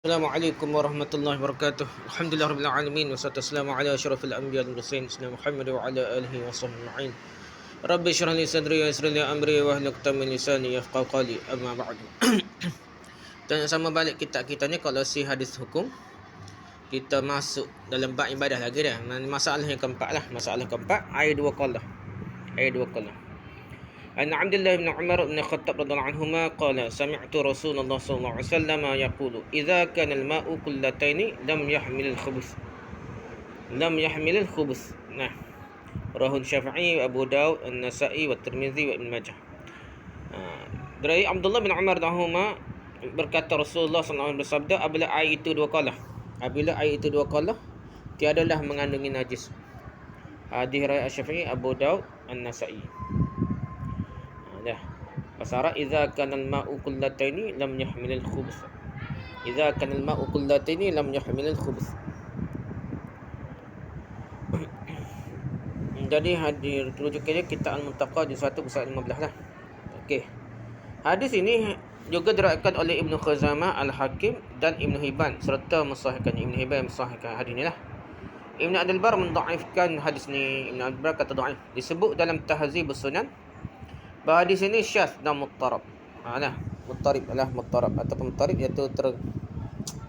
Assalamualaikum warahmatullahi wabarakatuh. Alhamdulillahirabbil alamin wassalatu wassalamu ala asyrafil anbiya'i wal mursalin sayyidina Muhammad wa ala alihi washabbihi ajma'in. Rabbi shrah li sadri wa yassir li amri wa hlul 'uqdatam min lisani yafqahu qawli. Amma ba'du. Dan sama balik kita ni kalau si hadis hukum, kita masuk dalam bab ibadah lagi dah. Masalah yang keempat lah. Masalah keempat, air dua qala. Air dua qala. An Abdullah bin Umar bin Khattab radhiyallahu anhuma qala sami'tu Rasulullah sallallahu alaihi wasallam yaqulu idza kana al-ma'u qullataini lam yahmil al-khubuth. Lam yahmil al-khubuth. Nah, rawahu Syafi'i, Abu Daud, An-Nasa'i wa Tirmizi wa Ibn Majah. Dari Abdullah bin Umar radhiyallahu anhuma berkata Rasulullah sallallahu alaihi wasallam bersabda, apabila air itu dua qala. Apabila air itu dua qala, tiadalah mengandungi najis. Hadis riwayat Syafi'i, Abu Daud, An-Nasa'i. Dah. Pasara idza kana al-ma'u qullataini lam yahmil al-khubuth. Idza kana al-ma'u qullataini lam yahmil al-khubuth. Jadi hadir rujukannya kita Al-Muntaqa juz 1 pasal 15 lah. Okey. Hadis ini juga diriwayatkan oleh Ibnu Khuzaimah, Al-Hakim dan Ibnu Hibban serta mensahihkannya. Ibnu Hibban mensahihkan hadis ini lah. Ibnu Abdul Bar mendhaifkan hadis ni. Ibnu Abdul Bar kata dhaif. Disebut dalam Tahzibus Sunan bahawa di sini syadz dan muttarab. Muttarib adalah muttarab ataupun muttarib iaitu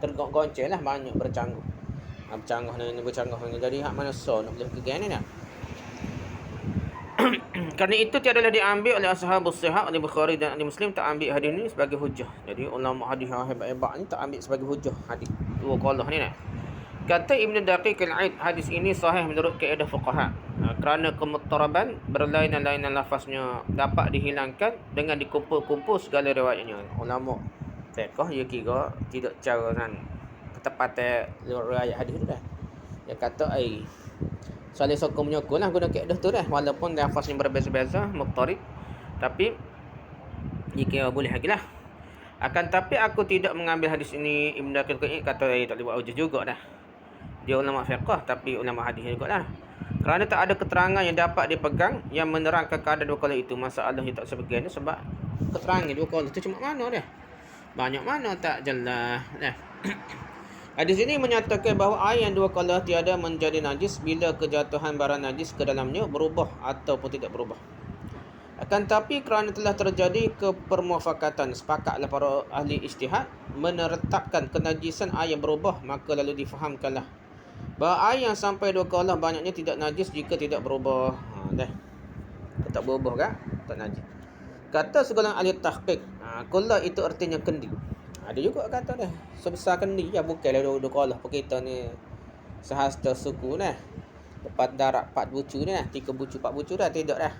tergoncang lah, banyak bercanggah. Bercanggah ni bercanggah ni. Jadi hak mana so nak boleh pegang ni nak. Kerana itu tiadalah diambil oleh ashabus sihah, oleh Bukhari dan oleh Muslim tak ambil hadis ni sebagai hujah. Jadi ulama hadis yang hebat-hebat ni tak ambil sebagai hujah hadis dua qalah ni nak. Kata Ibn Daqiq al-Aid, hadis ini sahih menurut kaedah fuqaha. Kerana kemuttaraban berlainan-lainan lafaznya dapat dihilangkan dengan dikumpul-kumpul segala riwayatnya. Ulama fiqh dia kira tidak cara kan ketepatan riwayat hadis tu dah. Dia kata saling sokong menyokong lah guna kaedah tu dah. Walaupun lafaznya berbeza-beza, muttarib, tapi dia kira boleh lagi lah. Akan tapi aku tidak mengambil hadis ini. Ibn Daqiq al-Aid kata tak boleh buat hujah juga dah. Dia ulama fiqh tapi ulama hadis jugalah. Kerana tak ada keterangan yang dapat dipegang yang menerangkan keadaan dua qala itu. Masalah yang tak sebegini sebab keterangan dua qala itu cuma mana dah. Banyak mana tak jelas dah. Hadis ini menyatakan bahawa air yang dua qala tiada menjadi najis bila kejatuhan barang najis ke dalamnya berubah ataupun tidak berubah. Akan tapi kerana telah terjadi kepermuafakatan, sepakatlah para ahli ijtihad menetapkan kenajisan air yang berubah, maka lalu difahamkanlah bahawa air yang sampai dua qala banyaknya tidak najis jika tidak berubah. Tak berubah kan? Tak najis. Kata segala ahli tahqiq, qala itu artinya kendi. Ada juga kata dah sebesar kendi ya, bukanlah dua qala kita ni sehasta suku dah. Lepas darat 4 bucu ni dah, 3 bucu 4 bucu dah, tidak dah.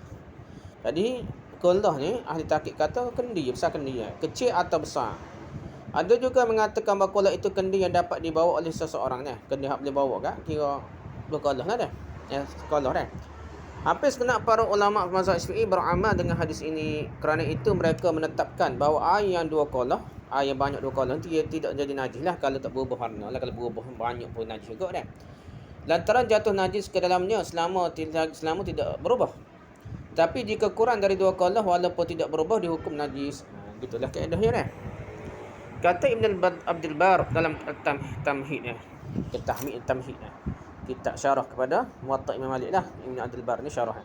Jadi qala ni ahli tahqiq kata kendi, besar kendi, kecil atau besar. Ada juga mengatakan bahawa qala itu kendi yang dapat dibawa oleh seseorang ni. Kendi yang boleh bawa kan? Kira dua qala lah dah. Ya, qala dah. Hampir segenap para ulama mazhab Syafi'i beramal dengan hadis ini. Kerana itu mereka menetapkan bahawa air yang dua qala, air yang banyak dua qala dia tidak jadi najis lah kalau tak berubah warna lah. Kalau berubah banyak pun najis juga dah. Lantaran jatuh najis ke dalamnya selama tidak berubah. Tapi jika kurang dari dua qala walaupun tidak berubah dihukum najis. Gitulah kaedahnya dah. Kata Ibn Abdul Bar dalam Tamhid ni, Tamhid kitab syarah kepada Muwatta Imam Malik lah. Ibn Abdul Bar ni syarah.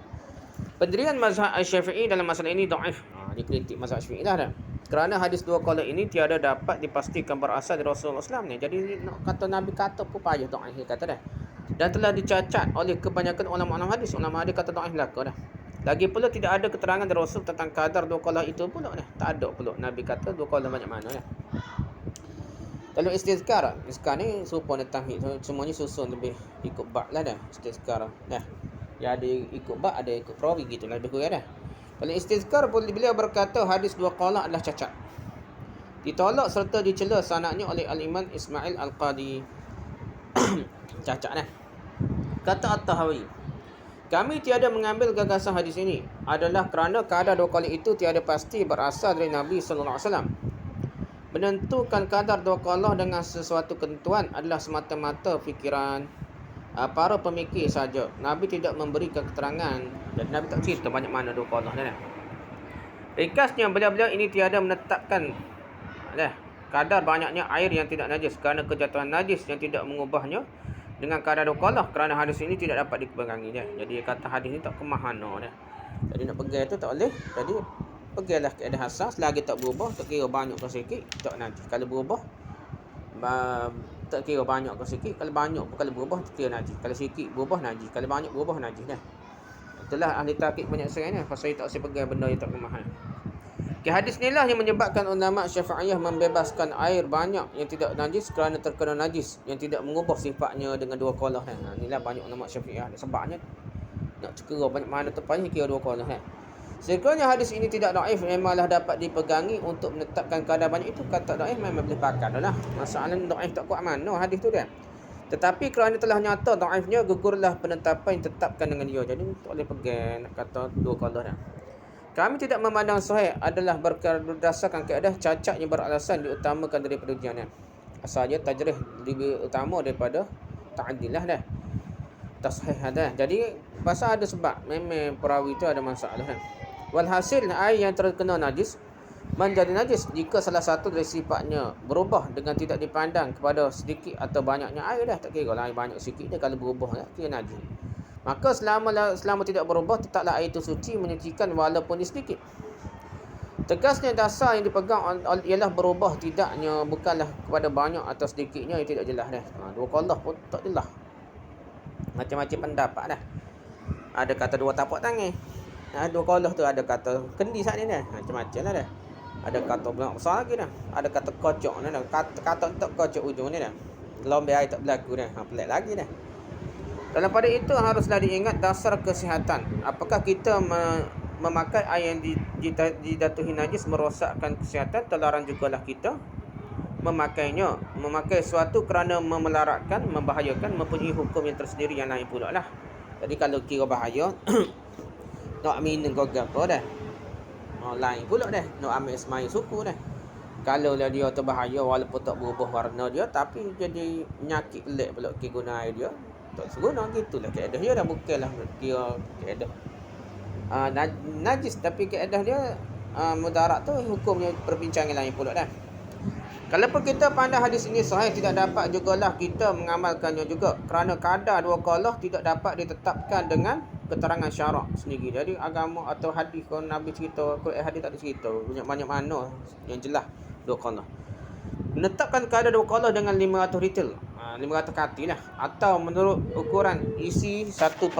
Pendirian mazhab Syafi'i dalam masalah ini dhaif. Dikritik mazhab Syafi'i lah dah. Kerana hadis dua qala ini tiada dapat dipastikan berasal dari Rasulullah SAW ni. Jadi nak kata Nabi kata pun payah dhaif kata dah. Dan telah dicacat oleh kebanyakan ulama-ulama hadis. Ulama hadis kata dhaif belaka dah. Lagi pula tidak ada keterangan dari Rasul tentang kadar dua qala itu pula dah. Tak ada pula Nabi kata dua qala banyak mana dah. Kalau istizkar ni serupa dengan tamhid, semuanya susun lebih ikut bab lah dah. Istizkar dah. Ya ada ikut bab, ada ikut perawi gitu lah, lebih kurang dah. Kalau istizkar beliau berkata hadis dua qala adalah cacat. Ditolak serta dicela sanadnya oleh Al-Imam Ismail Al-Qadi. Cacat dah. Kata At-Tahawi, kami tiada mengambil gagasan hadis ini adalah kerana kadar dua qala itu tiada pasti berasal dari Nabi sallallahu alaihi wasallam. Menentukan kadar dua qala dengan sesuatu ketentuan adalah semata-mata fikiran para pemikir saja. Nabi tidak memberikan keterangan dan Nabi tak cerita banyak mana dua qala dah. Ringkasnya beliau-beliau ini tiada menetapkan kadar banyaknya air yang tidak najis kerana kejatuhan najis yang tidak mengubahnya dengan kadar dokalah, kerana hadis ini tidak dapat dipegangi dia. Jadi kata hadis ni tak kemahana dia. Jadi nak pegang tu tak boleh. Jadi peganglah keadaan asal selagi tak berubah, tak kira banyak ke sikit tak najis. Kalau berubah tak kira banyak ke sikit, kalau banyak pun kalau berubah tak kira najis. Kalau sikit berubah najis, kalau banyak berubah najis dah. Itulah ahli tahqiq banyak serai ni pasal tak saya pegang benda yang tak kemahan. Okay, hadis inilah yang menyebabkan ulama Syafi'iyah membebaskan air banyak yang tidak najis kerana terkena najis yang tidak mengubah sifatnya dengan dua kaulah. Inilah banyak ulama Syafi'iyah sebabnya nak cekera banyak mana tepatnya kira dua kaulah. Sekiranya hadis ini tidak daif, memanglah dapat dipegangi untuk menetapkan kadar banyak itu. Kata daif memang boleh pakai dah lah. Masalah daif tak kuat mana hadis tu dia. Tetapi kerana telah nyata daifnya, gugurlah penetapan yang ditetapkan dengan dia. Jadi tak boleh pegang nak kata dua kaulah dah. Kami tidak memandang sahih adalah berdasarkan keadaan cacat yang beralasan diutamakan daripada ujiannya. Asalnya tajrih lebih utama daripada ta'adil lah dah. Tasahih dah. Jadi pasal ada sebab memang perawi itu ada masalah kan. Walhasil air yang terkena najis menjadi najis jika salah satu dari sifatnya berubah dengan tidak dipandang kepada sedikit atau banyaknya air dah. Tak kira lah air banyak sikit dia kalau berubah dah kira najis. Maka selama tidak berubah, tetaplah air itu suci menyucikan walaupun sedikit. Tegasnya dasar yang dipegang ialah berubah tidaknya bukanlah kepada banyak atau sedikitnya yang tidak jelas dah. Dua kaulah pun tak jelas. Macam-macam pendapat dah. Ada kata dua tapak tangan. Dua kaulah tu ada kata kendi saat ni dah. Macam-macam lah dah. Ada kata belang besar lagi dah. Ada kata kocok ni dah. Kata tak kocok ujung ni dah. Lomba air tak berlaku dah. Pelik lagi dah. Dalam pada itu haruslah diingat dasar kesihatan. Apakah kita memakai air yang didatuhi najis merosakkan kesihatan? Terlarang jugalah kita memakainya. Memakai sesuatu kerana memelaratkan, membahayakan, mempunyai hukum yang tersendiri yang lain pula lah. Jadi kalau kira bahaya nak minum kau apa dah, lain pula dah. Nak ambil semai suku dah. Kalau lah dia terbahaya walaupun tak berubah warna dia, tapi jadi penyakit kelek pula kita guna air dia, tak seguna gitulah keadaan dia dah. Bukanlah kira keadaan najis, tapi keadaan dia mudarat tu hukumnya perbincangan lain pula dah. Kalaupun kita pandang hadis ini sahih, tidak dapat jugalah kita mengamalkannya juga kerana kadar dua kaulah tidak dapat ditetapkan dengan keterangan syarak sendiri. Jadi agama atau hadis kalau Nabi cerita, Quran hadis tak ada cerita banyak mana yang jelas dua kaulah. Menetapkan kadar dua kaulah dengan 500 ritel, 500 kati lah, atau menurut ukuran isi 1/4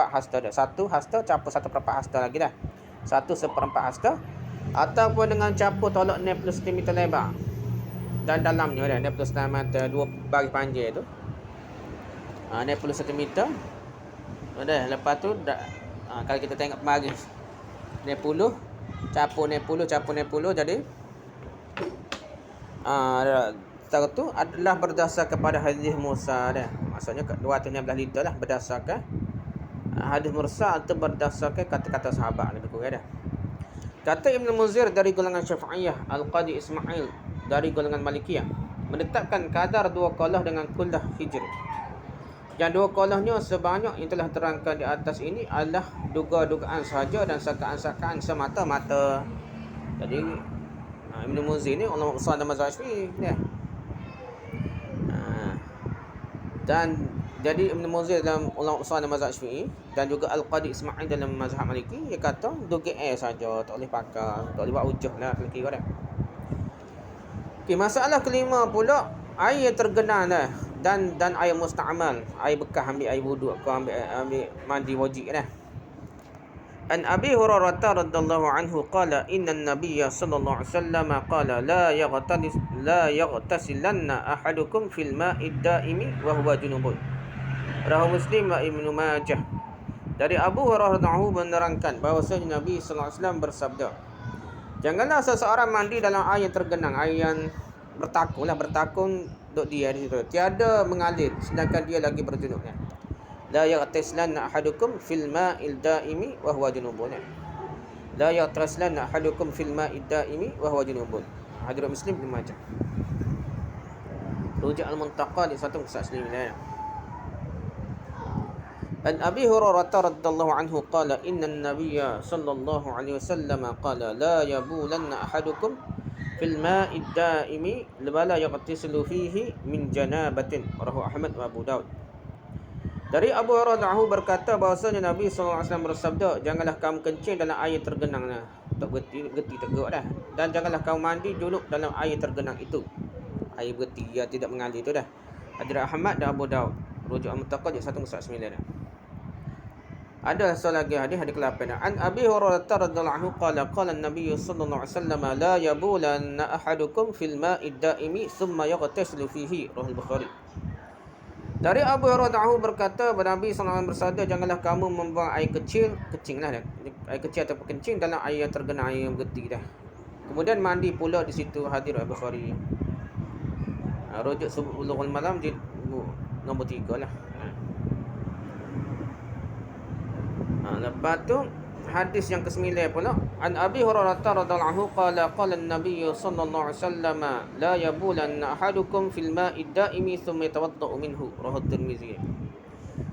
hasta dah. 1 hasta campur 1/4 hasta lagi dah. 1/4 hasta, ataupun dengan campur tolak 60 cm lebar dan dalamnya dah 60 cm 2 baris panjang tu 60 cm dah. Lepas tu kalau kita tengok baris 60 campur 60 jadi tahu tu adalah berdasar kepada hadis Musa dah. Maksudnya 216 liter lah berdasarkan hadis Musa atau berdasarkan kata-kata sahabat lebih kurang dah. Kata Ibn Munzir dari golongan Syafi'iyah, Al-Qadi Ismail dari golongan Malikiyah menetapkan kadar dua kaulah dengan kullah hijri. Yang dua kaulahnya sebanyak yang telah terangkan di atas ini adalah duga-dugaan sahaja dan sakaan-sakaan semata-mata. Jadi Ibn Munzir ni ulama besar dalam mazhab Syafi'i ya. Dan jadi Ibn Munzir dalam ulama besar dalam mazhab Syafi'i dan juga Al-Qadi Ismail dalam mazhab Maliki, dia kata duga saja, tak boleh pakai, tak boleh buat hujah lah kalau kira dah. Okey, masalah kelima pula air yang tergenang dah dan air musta'mal, air bekas, ambil air wuduk ke ambil mandi wajib dah. An Abi Hurairah radhiyallahu anhu qala inna an-nabiyya sallallahu alaihi wasallam qala la yaghtasilanna ahadukum fil ma'i daimi wa huwa junubun. Rawahu Muslim wa Ibnu Majah. Dari Abu Hurairah radhiyallahu menerangkan bahwasanya Nabi sallallahu alaihi wasallam bersabda, janganlah seseorang mandi dalam air yang tergenang, air yang bertakun duk dia di situ, tiada mengalir sedangkan dia lagi berjunubnya. La yaghtasilanna ahadukum fil ma'il daimi wa huwa junubun. La yaghtasilanna ahadukum fil ma'id daimi wa huwa junubun. Hadis Muslim Ibnu Majah. Rujuk al-Muntaqa di satu kisah Muslim. An Abi Hurairah radhiyallahu anhu qala inna an-nabiyya sallallahu alaihi wasallam qala la yabulanna ahadukum fil ma'id daimi la yaqtasilu fihi min janabatin. Rawahu Ahmad wa Abu Daud. Dari Abu Hurairah berkata bahawasanya Nabi SAW bersabda, janganlah kamu kencing dalam air tergenang. Tak bergeti tegak dah. Dan janganlah kamu mandi junub dalam air tergenang itu. Air bergeti yang tidak mengalir itu dah. Hadis Ahmad dan Abu Daud. Rujuk Al-Muttaqad 149 dah. Ada satu lagi hadis ke-8. An Abi Hurairah radhiyallahu anhu qala an-nabiy sallallahu alaihi wasallam la yabulanna ahadukum fil ma'id daimi thumma yaghtasilu fihi. Rawahu Bukhari. Dari Abu Hurairah berkata, Nabi SAW bersabda, janganlah kamu membuang air kecil, kecinglah dah. Air kecil atau kencing dalam air yang tergenang, air yang bergeti dah. Kemudian mandi pula di situ. Hadis Al-Bukhari. Rujuk Bulughul Maram di nombor 3 lah. Lepas tu hadis yang ke-9 pula, an Abi Hurairah radhiyallahu anhu qala an-nabiy sallallahu alaihi wasallam la yabulanna ahadukum fil ma'id daimi thumma yatawaddau minhu. Rawahu Tirmizi.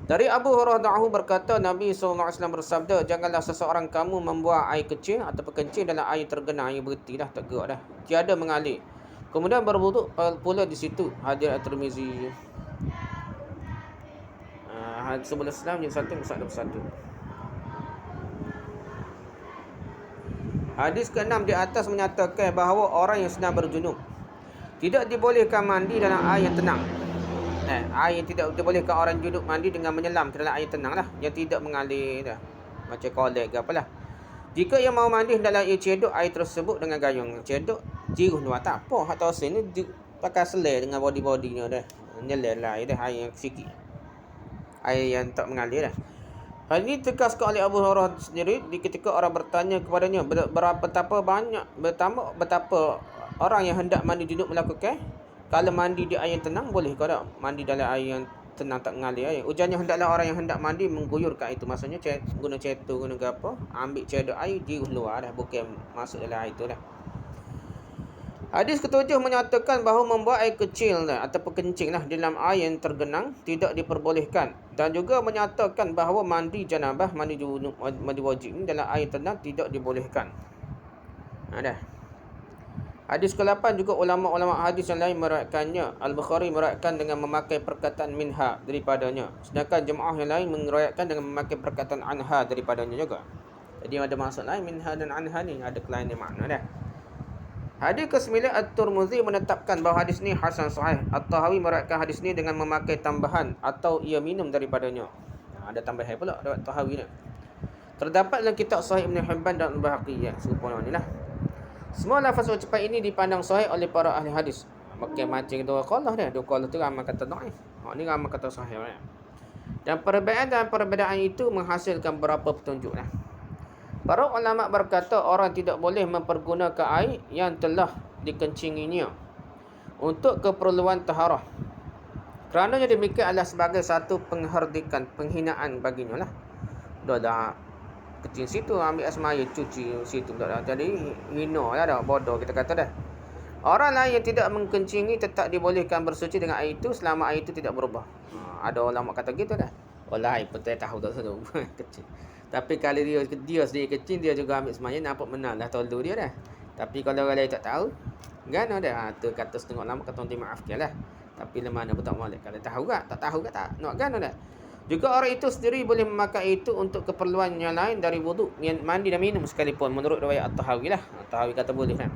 Dari Abu Hurairah berkata, Nabi sallallahu alaihi wasallam bersabda, janganlah seseorang kamu membuang air kecil atau kencing dalam air tergenang, air berhenti dah, tegak dah, tiada mengalir, kemudian berwuduk pula di situ. Hadis At-Tirmizi. Hadis sebelum Islam yang 121. Hadis ke-6 di atas menyatakan bahawa orang yang sedang berjunub tidak dibolehkan mandi dalam air yang tenang. Air yang tidak dibolehkan orang junub mandi dengan menyelam ke dalam air tenang lah, yang tidak mengalir dah, macam kolek ke apalah. Jika ia mahu mandi dalam air cedok, air tersebut dengan gayung cedok jiruh luar, tak apa. Hak tausin ni pakai selai dengan body-bodynya dah, nyelai lah air dah, air yang sikit, air yang tak mengalir dah. Hal ini tekaskan oleh Abu Hurairah sendiri ketika orang bertanya kepadanya betapa orang yang hendak mandi junub melakukan. Kalau mandi di air yang tenang, boleh ke tak mandi dalam air yang tenang tak mengalir air? Ujarnya, hendaklah orang yang hendak mandi mengguyurkan itu. Maksudnya guna cetu, guna apa, ambil cedok air, jiruh luar dah, bukan masuk dalam air tu dah. Hadis ke-7 menyatakan bahawa membuang air kecil atau kencing di dalam air yang tergenang tidak diperbolehkan, dan juga menyatakan bahawa mandi janabah, mandi junub, mandi wajib dalam air tenang tidak dibolehkan. Dah. Hadis ke-8 juga ulama-ulama hadis yang lain meriwayatkannya. Al-Bukhari meriwayatkan dengan memakai perkataan minha daripadanya, sedangkan jemaah yang lain meriwayatkan dengan memakai perkataan anha daripadanya juga. Jadi ada maksud lain minha dan anha ni, ada kelainan makna dah. Hadis ke-9 At-Tirmizi menetapkan bahawa hadis ni hasan sahih. At-Tahawi meriwayatkan hadis ni dengan memakai tambahan atau ia minum daripadanya. Ada tambahan pula dalam Tahawi ni. Terdapat dalam kitab Sahih Ibn Hibban dan Al-Bahaqi ya, serupa ni lah. Semua lafaz ucapan ini dipandang sahih oleh para ahli hadis. Makin macam dua qalah dia. Dua qalah tu ramai kata dhaif. Ni ramai kata sahih ya. Dan perbezaan itu menghasilkan beberapa petunjuk lah. Para ulama berkata orang tidak boleh mempergunakan air yang telah dikencinginya untuk keperluan taharah, kerana demikian adalah sebagai satu penghardikan, penghinaan baginya lah. Dah kecil situ, ambil asmaya cuci situ dah. Jadi hina lah dah, bodoh kita kata dah. Orang lain yang tidak mengkencingi tetap dibolehkan bersuci dengan air itu selama air itu tidak berubah. Ada ulama kata gitu dah. Wallahi pun tak tahu tak tahu kecil. Tapi kalau dia sendiri kecil, dia juga ambil semaya, nampak menang dah, tolong dia dah. Tapi kalau orang lain tak tahu, gana dah. Tu kata setengah lama kata dimaafkan lah. Tapi mana pun tak boleh. Kalau tahu tak tahu tak nak gana dah. Juga orang itu sendiri boleh memakai itu untuk keperluan yang lain dari wuduk, mandi dan minum sekalipun, menurut riwayat At-Tahawi lah. At-Tahawi kata boleh lah.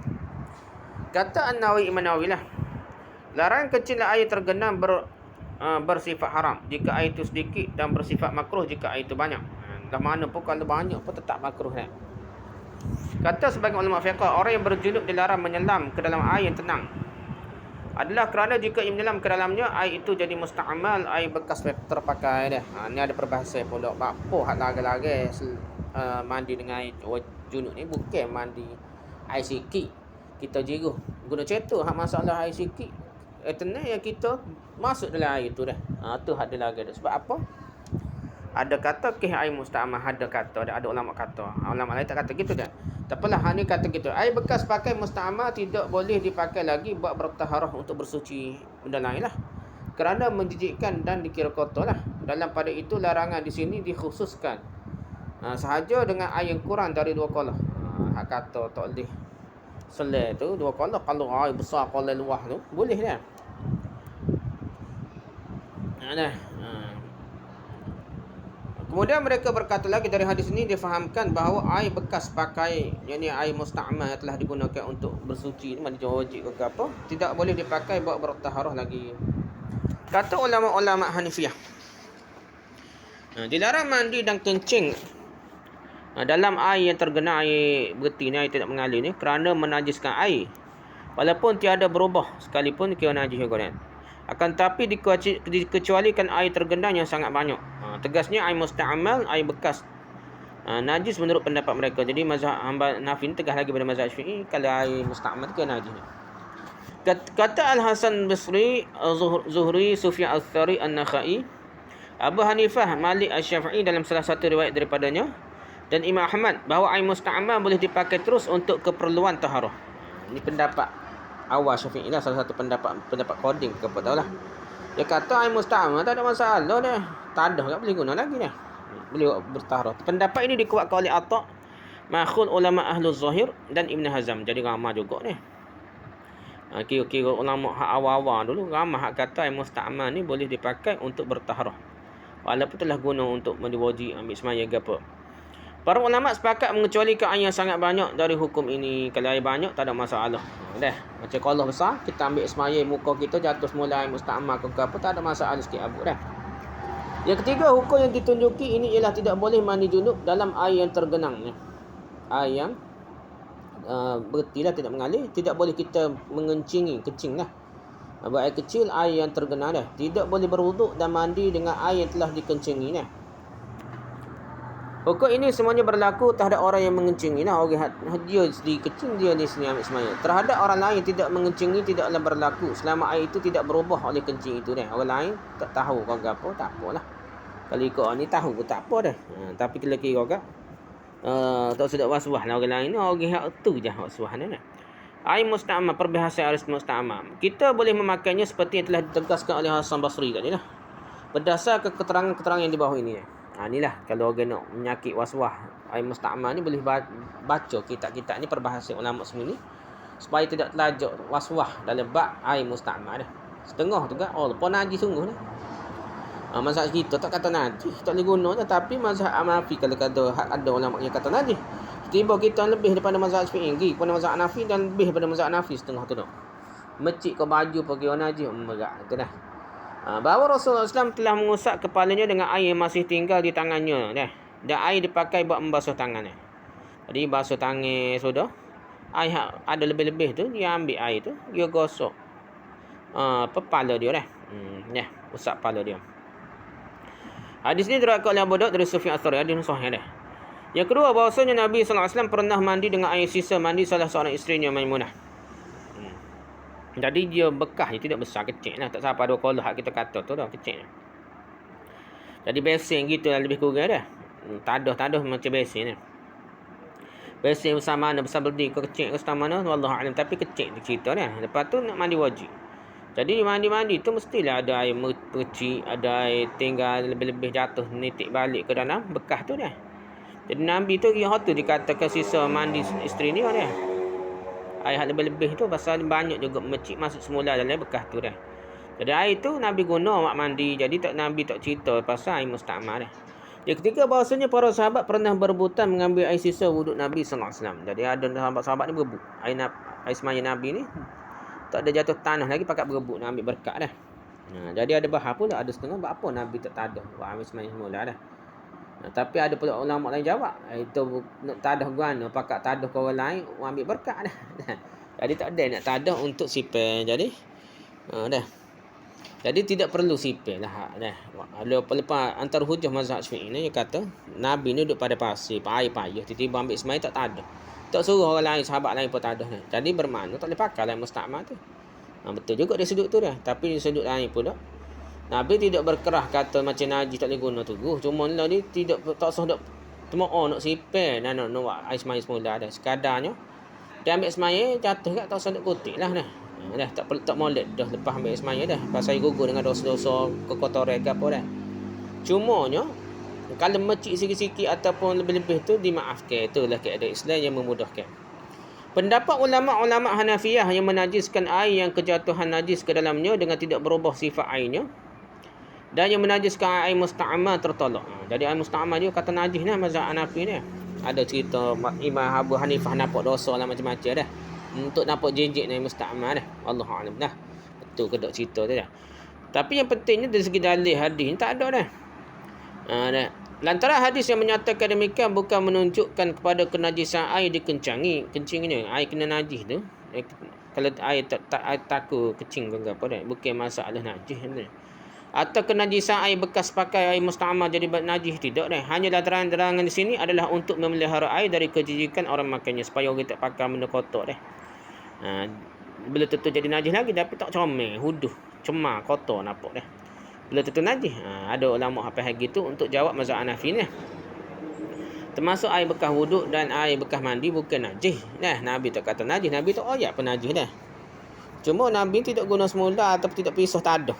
Kata An-Nawawi, Imam Nawawi lah, larangan kecil air tergenang bersifat haram jika air itu sedikit, dan bersifat makruh jika air itu banyak. Dah mana pun kalau banyak pun tetap makruh kan. Kata sebagian ulama fiqh, orang yang berjunub dilarang menyelam ke dalam air yang tenang adalah kerana jika ia menyelam ke dalamnya, air itu jadi musta'mal, air bekas terpakai dah. Ni ada perbahasan pula. Apa hak lagi-lagi mandi dengan air junub ni, bukan mandi air sikit kita jiruh guna cetu. Hak masalah air sikit tenang yang kita masuk dalam air tu dah. Tu hak ada lagi dah. Sebab apa? Ada kata air musta'mal, ada kata, ada ulama kata. Ulama lain tak kata gitu dah. Tak apalah, ni kata gitu. Air bekas pakai musta'mal tidak boleh dipakai lagi buat bertaharah untuk bersuci benda lain lah, kerana menjijikkan dan dikira kotor lah. Dalam pada itu larangan di sini dikhususkan sahaja dengan air yang kurang dari 2 qalah. Hak kata tak boleh Solat tu dua kala, kalau air besar kala luah tu boleh dah. Nah. Kemudian mereka berkata lagi dari hadis ini difahamkan bahawa air bekas pakai, yakni air musta'mal yang telah digunakan untuk bersuci ni, mandi wajib ke apa, tidak boleh dipakai buat bertaharah lagi. Kata ulama-ulama Hanifiyah, dilarang mandi dan kencing dalam air yang tergenang air betina, air tidak mengalir ni, kerana menajiskan air walaupun tiada berubah sekalipun kira najis juga kan. Akan tapi dikecualikan air tergenang yang sangat banyak. Tegasnya air musta'mal, air bekas najis menurut pendapat mereka. Jadi mazhab Hanafi ni tegas lagi pada mazhab Syafi'i, kalau air musta'mal ke najis. Kata Al-Hasan Basri, Zuhri, Sufyan Al-Thawri, An-Nakhai, Abu Hanifah, Malik Al-Syafi'i dalam salah satu riwayat daripadanya, dan Imam Ahmad, bahawa air musta'mal boleh dipakai terus untuk keperluan taharah. Ini pendapat awal Syafi'i lah, salah satu pendapat Qadim ke apa tahulah. Dia kata air musta'mal tak ada masalah dah. Tak ada, tak boleh guna lagi dah. Boleh bertaharah. Pendapat ini dikuatkan oleh Atha', makhul ulama Ahlul Zahir dan Ibn Hazm. Jadi ramah juga ni. Kira-kira ulama hak awal-awal dulu ramah hak kata air musta'mal ni boleh dipakai untuk bertaharah. Walaupun telah guna untuk mandi wajib, ambil semaya ke apa. Para ulama sepakat mengecualikan air yang sangat banyak dari hukum ini. Kalau air banyak tak ada masalah. Dah, macam kalau besar kita ambil semaya muka kita jatuh semula air musta'mal ke apa, tak ada masalah sikit abuk dah. Yang ketiga, hukum yang ditunjuki ini ialah tidak boleh mandi junub dalam air yang tergenang. Air yang bertilah tidak mengalir, tidak boleh kita mengencingi, kencing lah. Buat air kecil, air yang tergenang dah. Tidak boleh berwuduk dan mandi dengan air yang telah dikencingi dah. Hukum ini semuanya berlaku terhadap orang yang mengencingi. Orang dia dikencing, dia di sini ambil semaya. Terhadap orang lain yang tidak mengencingi tidaklah berlaku selama air itu tidak berubah oleh kencing itu dah. Orang lain tak tahu kau apa, tak apalah. Kalau ikut ni tahu pun tak apa dah. Tapi kalau kira kau tak sedap waswah lah orang lain ni, orang hak tu je waswah ni. Air musta'mal, perbahasan air musta'mal. Kita boleh memakainya seperti yang telah ditegaskan oleh Hasan Basri tadi lah. Berdasarkan keterangan-keterangan yang di bawah ini. Inilah kalau orang nak menyakit waswah, air musta'mal ni boleh baca kitab-kitab ni, perbahasan ulama semua ni, supaya tidak terlajak waswah dalam bab air musta'mal dah. Setengah tu kan, lepas najis sungguh ni. Mazhab kita tak kata najis, tak boleh guna je. Tapi mazhab Hanafi kalau kata ada ulama yang kata najis, tiba kita lebih daripada mazhab Syafi'i, kepada mazhab Hanafi, dan lebih daripada mazhab Hanafi setengah tu dah. Mecik ke baju pergi najis, berat tu dah. Bahawa Rasulullah SAW telah mengusap kepalanya dengan air yang masih tinggal di tangannya dah. Dan air dipakai buat membasuh tangannya. Jadi basuh tangan sudah, air ada lebih-lebih tu, dia ambil air tu, dia gosok kepala dia dah. Usap kepala dia. Hadis ini diriwayatkan oleh Abu Daud dari Sufyan Ats-Tsauri, hadis sahih dah. Yang kedua, bahawasanya Nabi SAW pernah mandi dengan air sisa mandi salah seorang isterinya, Maimunah. Jadi dia bekas, dia tidak besar, kecil lah. Tak sampai 2 kolah kita kata tu dah, kecil. Jadi besin gitu lah, lebih kurang dah. Tadah macam besin ni. Besin besar mana, besar berdi ke kecil ke setama mana, wallahualam. Tapi kecil cerita ni. Lepas tu nak mandi wajib. Jadi mandi-mandi tu mestilah ada air kecil, ada air tinggal lebih-lebih jatuh, nitik balik ke dalam bekas tu dah. Jadi Nabi tu yang tu dikatakan sisa mandi isteri ni dah. Air lebih-lebih tu pasal banyak juga mecik masuk semula dalam bekas tu dah. Jadi air tu Nabi guna mak mandi. Jadi Nabi tak cerita pasal air musta'mal dah. Yang ketiga, bahawasanya para sahabat pernah berebutan mengambil air sisa wuduk Nabi SAW. Jadi ada sahabat-sahabat ni berebut. Air semaya Nabi ni tak ada jatuh tanah lagi, pakat berebut nak ambil berkat dah. Jadi ada bahar pula, ada setengah buat apa Nabi tak tadah buat ambil semaya semula dah. Tapi ada pula ulama lain jawab, itu nak tadah guna, pakat tadah ke orang lain, ambil berkat dah. Jadi tak ada nak tadah untuk sipil. Jadi dah. Jadi tidak perlu sipil lah dah. Lepas antara hujah mazhab Syafi'i ni, dia kata Nabi ni duduk pada pasir, air payah, tiba-tiba ambil semaya tak tadah. Tak suruh orang lain, sahabat lain pun tadah. Jadi bermakna tak boleh pakai lah musta'mal tu. Betul juga dia sudut tu dah. Tapi di sudut lain pula, Nabi tidak berkerah kata macam najis tak boleh guna tu. Cuma lah dia tidak tak usah nak nak sipil nak buat air semaya semula dah. Sekadarnya dia ambil semaya jatuh kat, tak usah nak kutik lah dah. Dah tak molek dah lepas ambil semaya dah. Pasal gugur dengan dosa-dosa kekotoran ke apa dah. Cumanya kalau mecik sikit-sikit ataupun lebih-lebih tu dimaafkan. Itulah keadaan Islam yang memudahkan. Pendapat ulama-ulama Hanafiyah yang menajiskan air yang kejatuhan najis ke dalamnya dengan tidak berubah sifat airnya, dan yang menajiskan air musta'amal tertolak. Jadi air musta'amal dia kata najis ni mazhab Hanafi ni. Ada cerita Imam Abu Hanifah nampak dosa lah macam-macam dah. Untuk nampak jijik ni musta'amal dah. Allahu a'lam dah. Betul ke tak cerita tu dah. Tapi yang pentingnya dari segi dalil hadis ni tak ada dah. Dah. Lantaran hadis yang menyatakan demikian bukan menunjukkan kepada kenajisan air dikencangi. Kencingnya air kena najis tu. Kalau air takut kecing ke apa dah. Bukan masalah najis ni. Atau kenajisan air bekas pakai air musta'amal jadi najis, tidak dah. Hanya larangan di sini adalah untuk memelihara air dari kejijikan orang makannya supaya orang tak pakai benda kotor dah. Bila tentu jadi najis lagi tapi tak comel, huduh, cemar, kotor nampak dah. Bila tentu najis. Ada ulama apa hal gitu untuk jawab mazhab Hanafi ni. Termasuk air bekas wuduk dan air bekas mandi bukan najis. Nah, Nabi tak kata najis, Nabi tak ayat pun najis dah. Cuma Nabi tidak guna semula atau tidak pisah tak ada.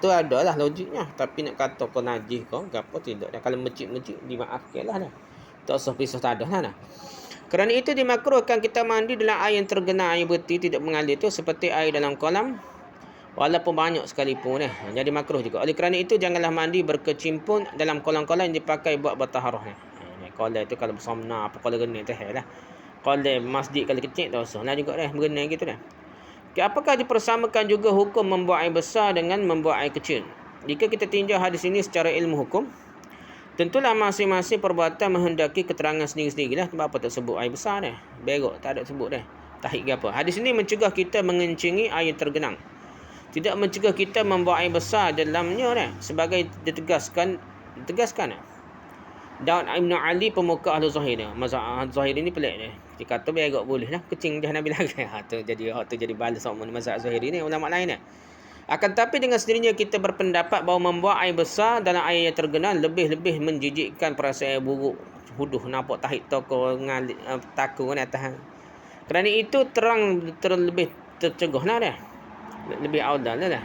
Tu adalah logiknya. Tapi nak kata kau najis kau, apa tidak dah. Kalau mencik-mencik dimaafkanlah dah. Tak usah pisah tak ada lah. Kerana itu dimakruhkan kita mandi dalam air yang tergenang air berti tidak mengalir tu seperti air dalam kolam walaupun banyak sekalipun jadi makruh juga. Oleh kerana itu janganlah mandi berkecimpung dalam kolam-kolam yang dipakai buat bertaharah. Kolam itu kalau bersomna apa kolam gening teh lah. Kolam masjid kalau kecil tak usah. Nah juga dah berenang gitu dah. Apakah dipersamakan juga hukum membuang air besar dengan membuang air kecil? Jika kita tinjau hadis ini secara ilmu hukum, tentulah masing-masing perbuatan menghendaki keterangan sendiri-sendiri lah. Sebab apa tak sebut air besar dah? Berok tak ada sebut dah. Tahik ke apa? Hadis ini mencegah kita mengencingi air tergenang. Tidak mencegah kita membuang air besar dalamnya dah. Sebagai ditegaskan Daud Ibn Ali pemuka Ahlu Zahir dia. Mazhab Zahir ini pelik dia. Dia kata berok boleh lah. Kecing dah Nabi lagi. Tu jadi balas sama mazhab Zahir ini. Ulama lain dah. Akan tapi dengan sendirinya kita berpendapat bahawa membuang air besar dalam air yang tergenang lebih-lebih menjijikkan perasaan buruk. Huduh nampak tahik toko takut kan atas. Kerana itu terlebih tercegah lah dah. Lebih aula lah.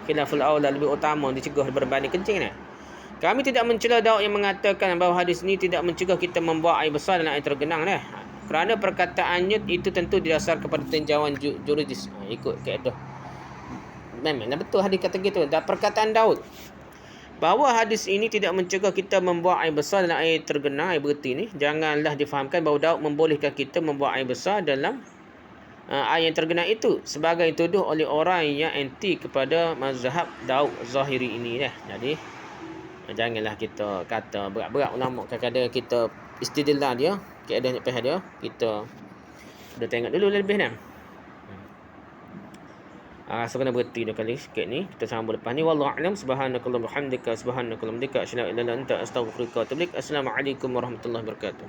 Khilaful aula lebih utama dicegah berbanding kencing dah. Kami tidak mencela Daud yang mengatakan bahawa hadis ini tidak mencegah kita membuang air besar dalam air tergenang dah. Kerana perkataannya itu tentu didasar kepada tinjauan juridis. Ikut kaedah. Memanglah betul hadis kata gitu. Dan perkataan Daud bahawa hadis ini tidak mencegah kita membuang air besar dalam air tergenang, air berti ni, janganlah difahamkan bahawa Daud membolehkan kita membuang air besar dalam air yang tergenang itu sebagai tuduh oleh orang yang anti kepada mazhab Daud Zahiri ini dah. Jadi janganlah kita kata berat-berat ulama. Kadang-kadang kita istidlal dia, keadaan pihak dia, kita dah tengok dulu lebih dah. So kena berhenti dah kali sikit ni. Kita sambung lepas ni. Wallahu a'lam. Subhanakallahumma bihamdika subhanakallahumma asyhadu an la ilaha illa anta astaghfiruka wa atubu ilaik. Assalamualaikum warahmatullahi wabarakatuh.